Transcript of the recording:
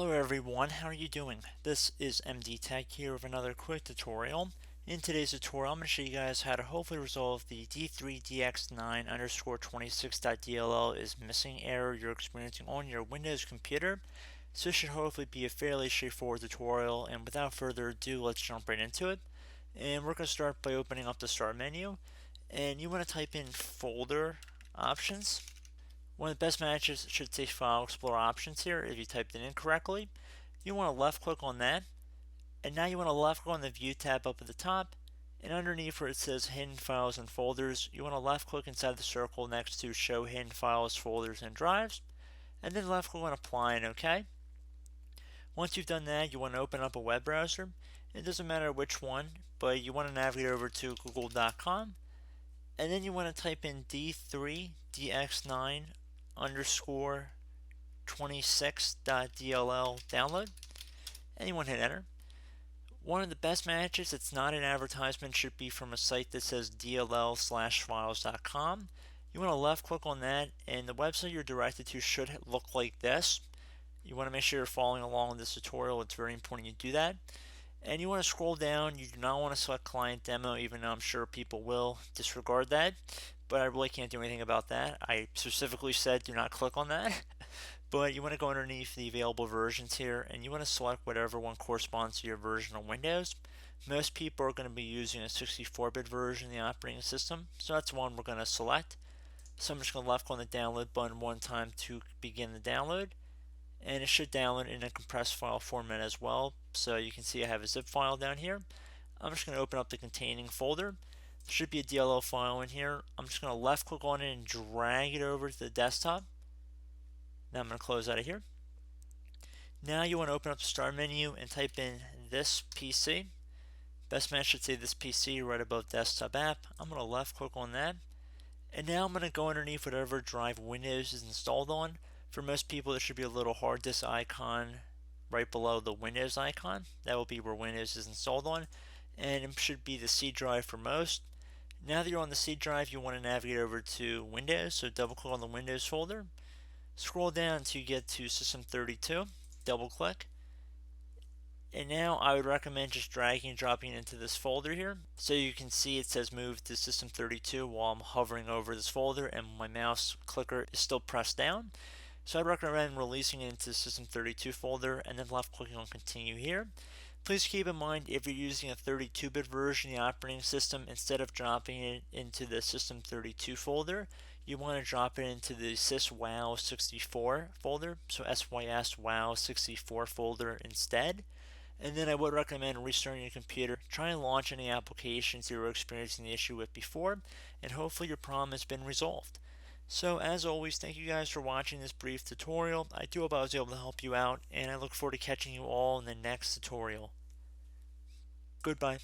Hello everyone, how are you doing? This is MD Tech here with another quick tutorial. In today's tutorial, I'm going to show you guys how to hopefully resolve the D3DX9_26.dll is missing error you're experiencing on your Windows computer. So this should hopefully be a fairly straightforward tutorial, and without further ado, let's jump right into it. And we're going to start by opening up the Start menu, and you want to type in Folder Options. One of the best matches should say File Explorer Options here if you typed it in correctly. You want to left click on that, and now you want to left click on the View tab up at the top, and underneath where it says Hidden Files and Folders, you want to left click inside the circle next to Show Hidden Files, Folders, and Drives, and then left click on Apply and OK. Once you've done that, you want to open up a web browser. It doesn't matter which one, but you want to navigate over to google.com, and then you want to type in D3DX9_26.dll download, and you want to hit enter. One of the best matches that's not an advertisement should be from a site that says dll/files.com. You want to left click on that, and the website you're directed to should look like this. You want to make sure you're following along with this tutorial. It's very important you do that. And you want to scroll down. You do not want to select client demo, even though I'm sure people will disregard that, but I really can't do anything about that. I specifically said do not click on that. But you want to go underneath the available versions here, and you want to select whatever one corresponds to your version of Windows. Most people are going to be using a 64-bit version of the operating system, so that's one we're going to select. So I'm just going to left click on the download button one time to begin the download, and it should download in a compressed file format as well. So you can see I have a zip file down here. I'm just going to open up the containing folder. There should be a DLL file in here. I'm just going to left click on it and drag it over to the desktop. Now I'm going to close out of here. Now you want to open up the Start menu and type in this PC. Best match should say this PC right above Desktop App. I'm going to left click on that. And now I'm going to go underneath whatever drive Windows is installed on. For most people, there should be a little hard disk icon right below the Windows icon. That will be where Windows is installed on. And it should be the C drive for most. Now that you're on the C drive, you want to navigate over to Windows. So double click on the Windows folder. Scroll down until you get to System32. Double click. And now I would recommend just dragging and dropping it into this folder here. So you can see it says move to System32 while I'm hovering over this folder and my mouse clicker is still pressed down. So I'd recommend releasing it into the System32 folder and then left clicking on continue here. Please keep in mind if you're using a 32-bit version of the operating system, instead of dropping it into the System32 folder, you want to drop it into the syswow64 folder, so syswow64 folder instead. And then I would recommend restarting your computer. Try and launch any applications you were experiencing the issue with before, and hopefully your problem has been resolved. So as always, thank you guys for watching this brief tutorial. I do hope I was able to help you out, and I look forward to catching you all in the next tutorial. Goodbye.